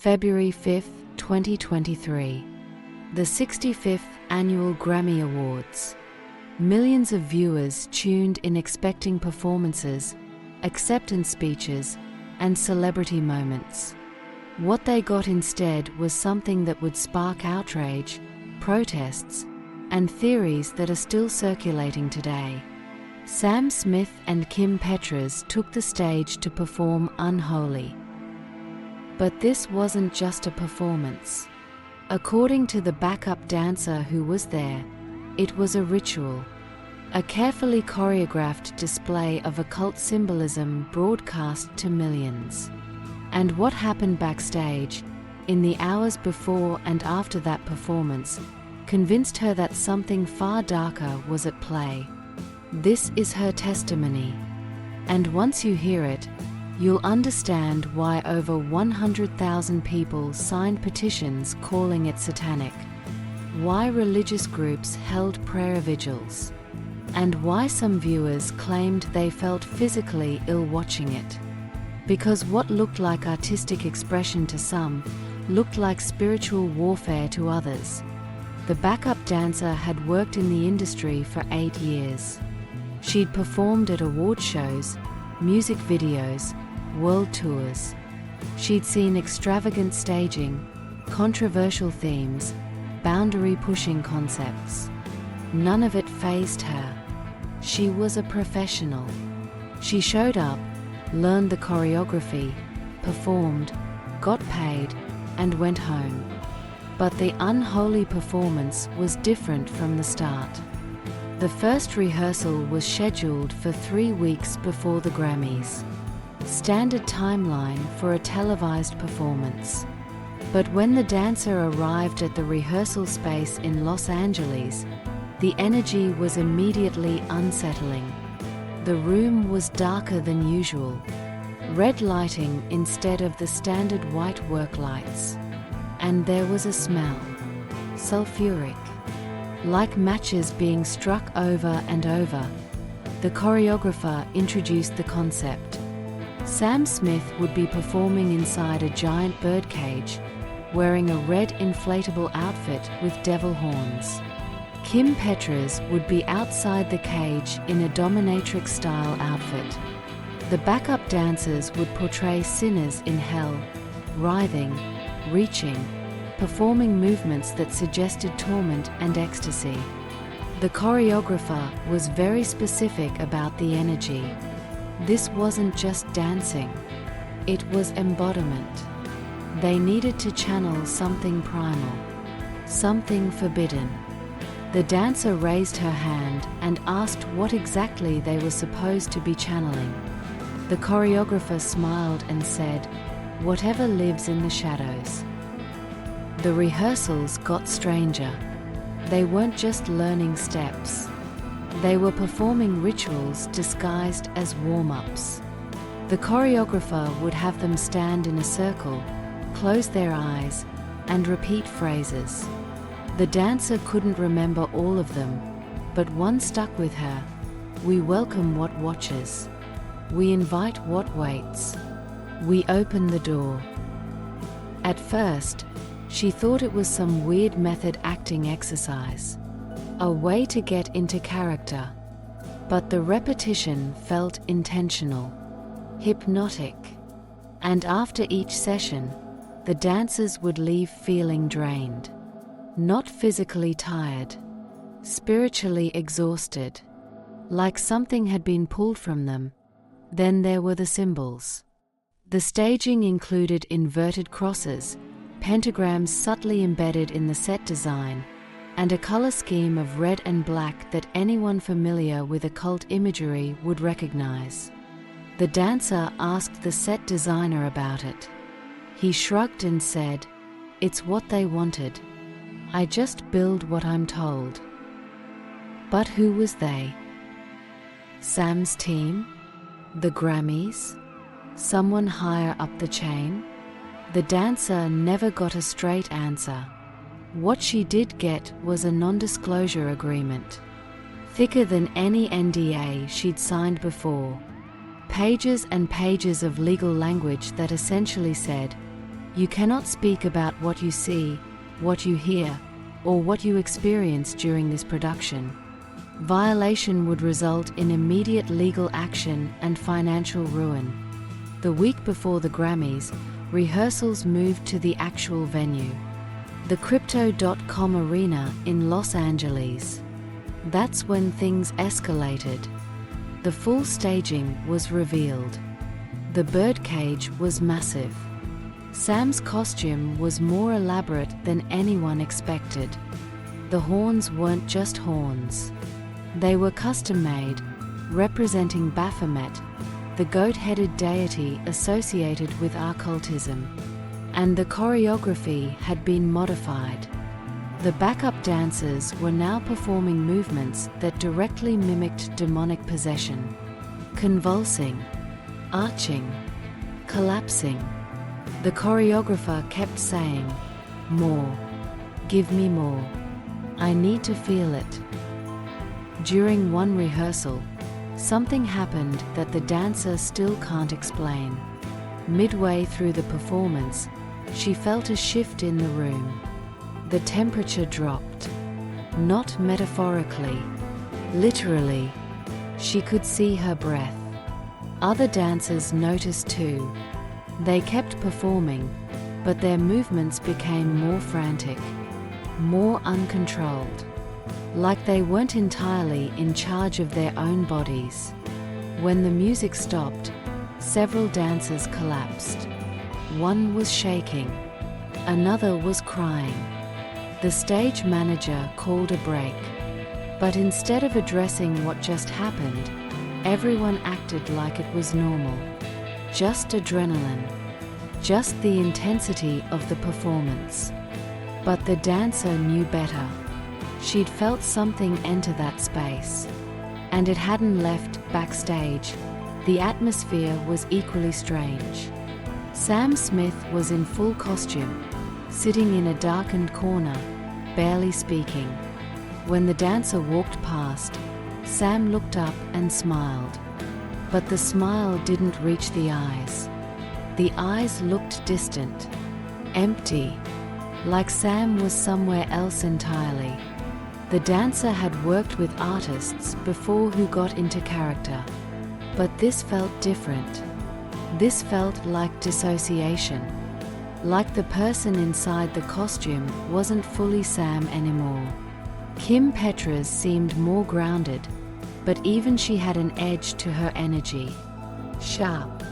February 5, 2023. The 65th Annual Grammy Awards. Millions of viewers tuned in expecting performances, acceptance speeches, and celebrity moments. What they got instead was something that would spark outrage, protests, and theories that are still circulating today. Sam Smith and Kim Petras took the stage to perform Unholy. But this wasn't just a performance. According to the backup dancer who was there, it was a ritual, a carefully choreographed display of occult symbolism broadcast to millions. And what happened backstage, in the hours before and after that performance, convinced her that something far darker was at play. This is her testimony. And once you hear it, you'll understand why over 100,000 people signed petitions calling it satanic, why religious groups held prayer vigils, and why some viewers claimed they felt physically ill watching it. Because what looked like artistic expression to some looked like spiritual warfare to others. The backup dancer had worked in the industry for 8 years. She'd performed at award shows, music videos, world tours. She'd seen extravagant staging, controversial themes, boundary-pushing concepts. None of it fazed her. She was a professional. She showed up, learned the choreography, performed, got paid, and went home. But the Unholy performance was different from the start. The first rehearsal was scheduled for 3 weeks before the Grammys. Standard timeline for a televised performance. But when the dancer arrived at the rehearsal space in Los Angeles, the energy was immediately unsettling. The room was darker than usual, red lighting instead of the standard white work lights. And there was a smell, sulfuric, like matches being struck over and over. The choreographer introduced the concept. Sam Smith would be performing inside a giant birdcage, wearing a red inflatable outfit with devil horns. Kim Petras would be outside the cage in a dominatrix-style outfit. The backup dancers would portray sinners in hell, writhing, reaching, performing movements that suggested torment and ecstasy. The choreographer was very specific about the energy. This wasn't just dancing, it was embodiment. They needed to channel something primal, something forbidden. The dancer raised her hand and asked what exactly they were supposed to be channeling. The choreographer smiled and said, "Whatever lives in the shadows." The rehearsals got stranger. They weren't just learning steps. They were performing rituals disguised as warm-ups. The choreographer would have them stand in a circle, close their eyes, and repeat phrases. The dancer couldn't remember all of them, but one stuck with her. "We welcome what watches. We invite what waits. We open the door." At first, she thought it was some weird method acting exercise, a way to get into character. But the repetition felt intentional, hypnotic. And after each session, the dancers would leave feeling drained. Not physically tired, spiritually exhausted, like something had been pulled from them. Then there were the symbols. The staging included inverted crosses, pentagrams subtly embedded in the set design, and a color scheme of red and black that anyone familiar with occult imagery would recognize. The dancer asked the set designer about it. He shrugged and said, "It's what they wanted. I just build what I'm told." But who was they? Sam's team? The Grammys? Someone higher up the chain? The dancer never got a straight answer. What she did get was a non-disclosure agreement, thicker than any NDA she'd signed before. Pages and pages of legal language that essentially said, You cannot speak about what you see, what you hear, or what you experience during this production. Violation would result in immediate legal action and financial ruin. The week before the Grammys, rehearsals moved to the actual venue, the Crypto.com Arena in Los Angeles. That's when things escalated. The full staging was revealed. The birdcage was massive. Sam's costume was more elaborate than anyone expected. The horns weren't just horns. They were custom-made, representing Baphomet, the goat-headed deity associated with occultism. And the choreography had been modified. The backup dancers were now performing movements that directly mimicked demonic possession. Convulsing, arching, collapsing. The choreographer kept saying, "More. Give me more. I need to feel it." During one rehearsal, something happened that the dancer still can't explain. Midway through the performance, she felt a shift in the room. The temperature dropped. Not metaphorically, literally. She could see her breath. Other dancers noticed too. They kept performing, but their movements became more frantic, more uncontrolled, like they weren't entirely in charge of their own bodies. When the music stopped, several dancers collapsed. One was shaking, another was crying. The stage manager called a break, but instead of addressing what just happened, everyone acted like it was normal. Just adrenaline, just the intensity of the performance. But the dancer knew better. She'd felt something enter that space, and it hadn't left backstage. The atmosphere was equally strange. Sam Smith was in full costume, sitting in a darkened corner, barely speaking. When the dancer walked past, Sam looked up and smiled. But the smile didn't reach the eyes. The eyes looked distant, empty, like Sam was somewhere else entirely. The dancer had worked with artists before who got into character. But this felt different. This felt like dissociation. Like the person inside the costume wasn't fully Sam anymore. Kim Petras seemed more grounded, but even she had an edge to her energy. Sharp,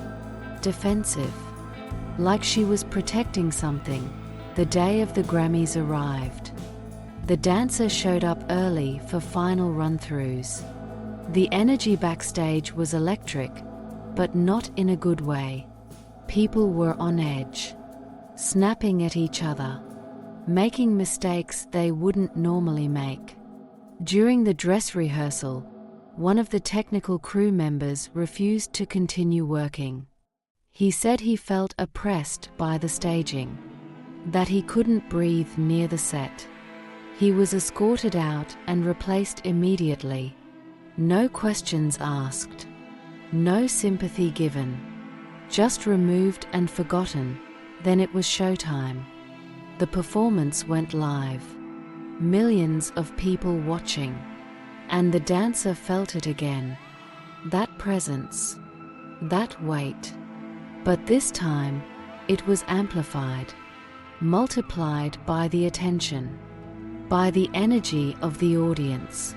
defensive, like she was protecting something. The day of the Grammys arrived. The dancer showed up early for final run-throughs. The energy backstage was electric, but not in a good way. People were on edge, snapping at each other, making mistakes they wouldn't normally make. During the dress rehearsal, one of the technical crew members refused to continue working. He said he felt oppressed by the staging, that he couldn't breathe near the set. He was escorted out and replaced immediately. No questions asked, no sympathy given, just removed and forgotten. Then it was showtime. The performance went live. Millions of people watching. And the dancer felt it again. That presence, that weight. But this time, it was amplified, multiplied by the attention, by the energy of the audience,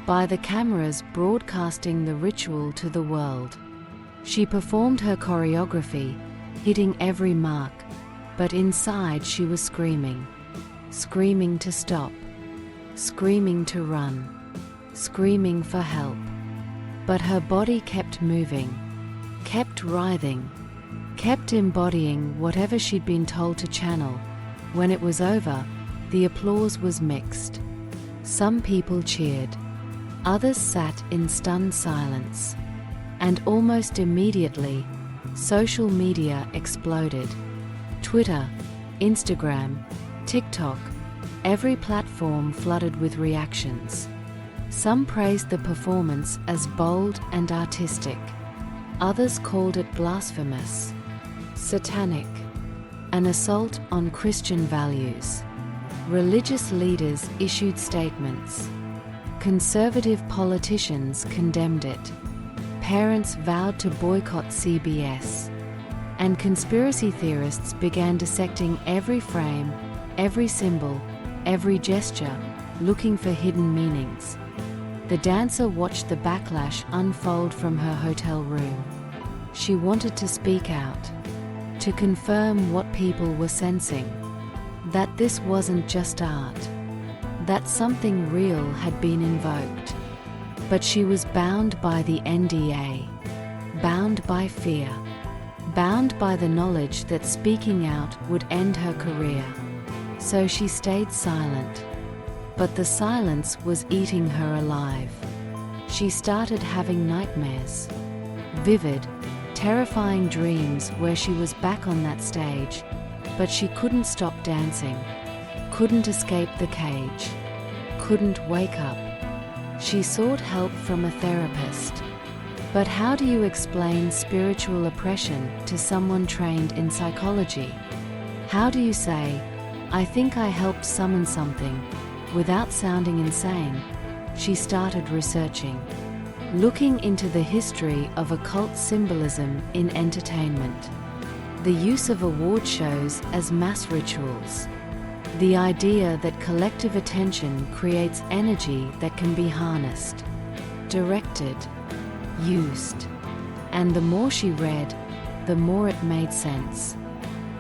by the cameras broadcasting the ritual to the world. She performed her choreography, hitting every mark, but inside she was screaming. Screaming to stop, screaming to run, screaming for help. But her body kept moving, kept writhing, kept embodying whatever she'd been told to channel. When it was over, the applause was mixed. Some people cheered. Others sat in stunned silence. And almost immediately, social media exploded. Twitter, Instagram, TikTok, every platform flooded with reactions. Some praised the performance as bold and artistic. Others called it blasphemous, satanic, an assault on Christian values. Religious leaders issued statements. Conservative politicians condemned it. Parents vowed to boycott CBS. And conspiracy theorists began dissecting every frame, every symbol, every gesture, looking for hidden meanings. The dancer watched the backlash unfold from her hotel room. She wanted to speak out, to confirm what people were sensing, that this wasn't just art, that something real had been invoked. But she was bound by the NDA, bound by fear, bound by the knowledge that speaking out would end her career. So she stayed silent. But the silence was eating her alive. She started having nightmares. Vivid, terrifying dreams where she was back on that stage, but she couldn't stop dancing, couldn't escape the cage, couldn't wake up. She sought help from a therapist. But how do you explain spiritual oppression to someone trained in psychology? How do you say, "I think I helped summon something," without sounding insane? She started researching, looking into the history of occult symbolism in entertainment, the use of award shows as mass rituals, the idea that collective attention creates energy that can be harnessed, directed, used. And the more she read, the more it made sense.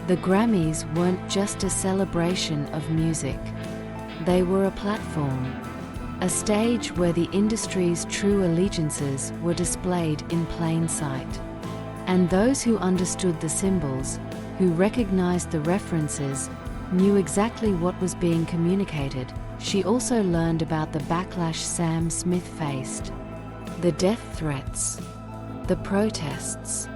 The Grammys weren't just a celebration of music. They were a platform, a stage where the industry's true allegiances were displayed in plain sight. And those who understood the symbols, who recognized the references, knew exactly what was being communicated. She also learned about the backlash Sam Smith faced, the death threats, the protests,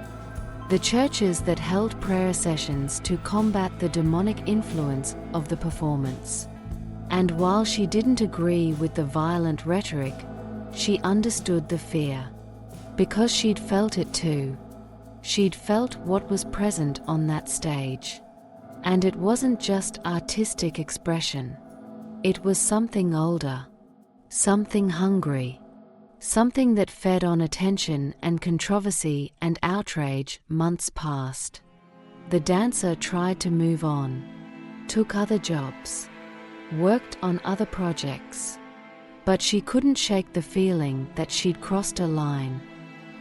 the churches that held prayer sessions to combat the demonic influence of the performance. And while she didn't agree with the violent rhetoric, she understood the fear. Because she'd felt it too. She'd felt what was present on that stage. And it wasn't just artistic expression. It was something older, something hungry, something that fed on attention and controversy and outrage months past. The dancer tried to move on, took other jobs, worked on other projects. But she couldn't shake the feeling that she'd crossed a line,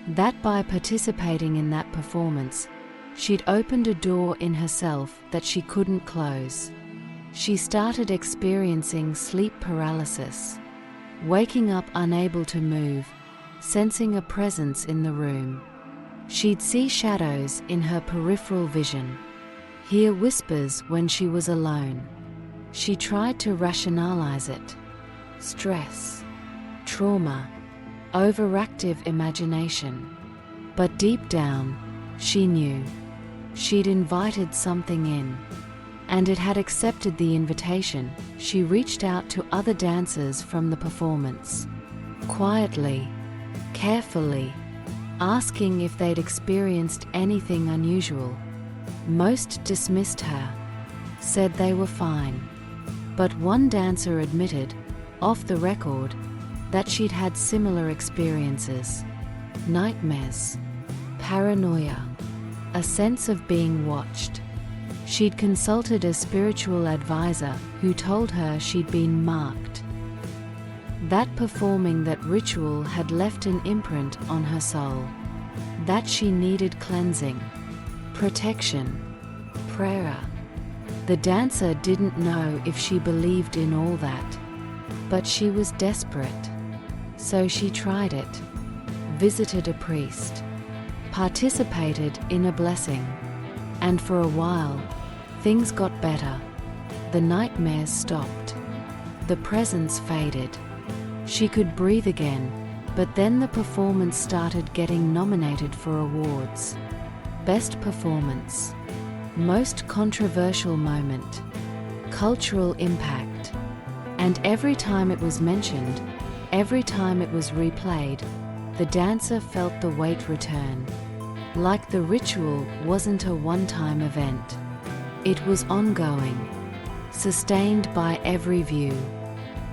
that by participating in that performance, she'd opened a door in herself that she couldn't close. She started experiencing sleep paralysis, waking up unable to move, sensing a presence in the room. She'd see shadows in her peripheral vision, hear whispers when she was alone. She tried to rationalize it. Stress, trauma, overactive imagination. But deep down, she knew. She'd invited something in, and it had accepted the invitation. She reached out to other dancers from the performance, quietly, carefully, asking if they'd experienced anything unusual. Most dismissed her, said they were fine. But one dancer admitted, off the record, that she'd had similar experiences. Nightmares, paranoia, a sense of being watched. She'd consulted a spiritual advisor who told her she'd been marked. That performing that ritual had left an imprint on her soul. That she needed cleansing, protection, prayer. The dancer didn't know if she believed in all that, but she was desperate. So she tried it, visited a priest, participated in a blessing, and for a while, things got better. The nightmares stopped. The presence faded. She could breathe again, but then the performance started getting nominated for awards. Best performance, most controversial moment, cultural impact. And every time it was mentioned, every time it was replayed, the dancer felt the weight return. Like the ritual wasn't a one-time event. It was ongoing, sustained by every view,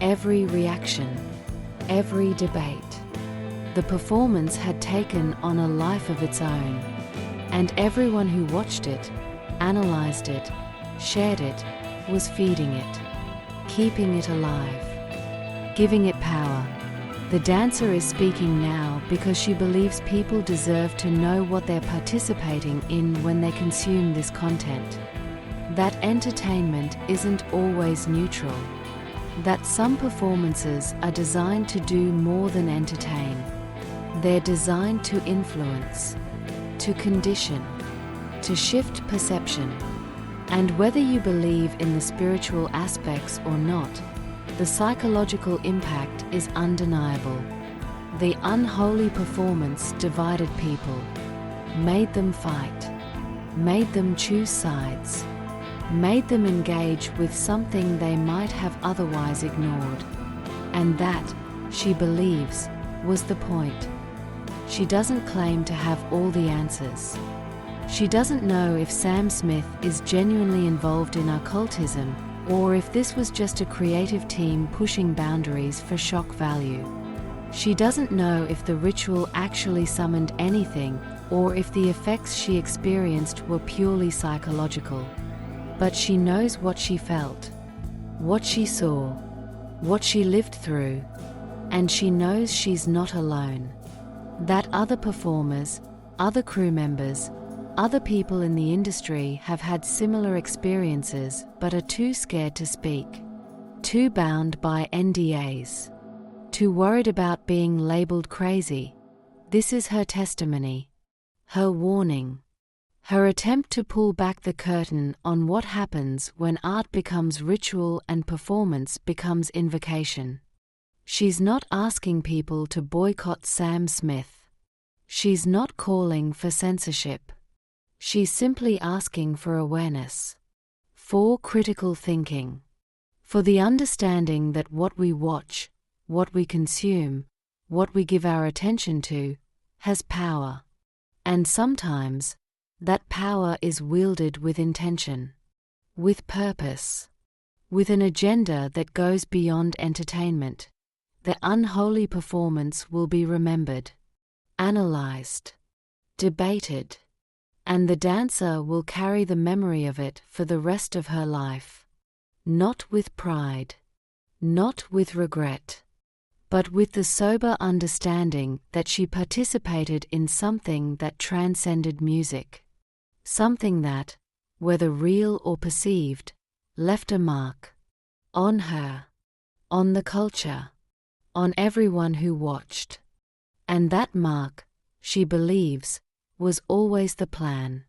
every reaction, every debate. The performance had taken on a life of its own, and everyone who watched it, analyzed it, shared it, was feeding it, keeping it alive, giving it power. The dancer is speaking now because she believes people deserve to know what they're participating in when they consume this content. That entertainment isn't always neutral. That some performances are designed to do more than entertain. They're designed to influence, to condition, to shift perception. And whether you believe in the spiritual aspects or not, the psychological impact is undeniable. The unholy performance divided people, made them fight, made them choose sides, made them engage with something they might have otherwise ignored. And that, she believes, was the point. She doesn't claim to have all the answers. She doesn't know if Sam Smith is genuinely involved in occultism, or if this was just a creative team pushing boundaries for shock value. She doesn't know if the ritual actually summoned anything, or if the effects she experienced were purely psychological. But she knows what she felt, what she saw, what she lived through, and she knows she's not alone. That other performers, other crew members, other people in the industry have had similar experiences but are too scared to speak, too bound by NDAs, too worried about being labeled crazy. This is her testimony, her warning, her attempt to pull back the curtain on what happens when art becomes ritual and performance becomes invocation. She's not asking people to boycott Sam Smith. She's not calling for censorship. She's simply asking for awareness, for critical thinking, for the understanding that what we watch, what we consume, what we give our attention to, has power. And sometimes, that power is wielded with intention, with purpose, with an agenda that goes beyond entertainment. The unholy performance will be remembered, analyzed, debated, and the dancer will carry the memory of it for the rest of her life. Not with pride, not with regret, but with the sober understanding that she participated in something that transcended music. Something that, whether real or perceived, left a mark on her, on the culture, on everyone who watched. And that mark, she believes, was always the plan.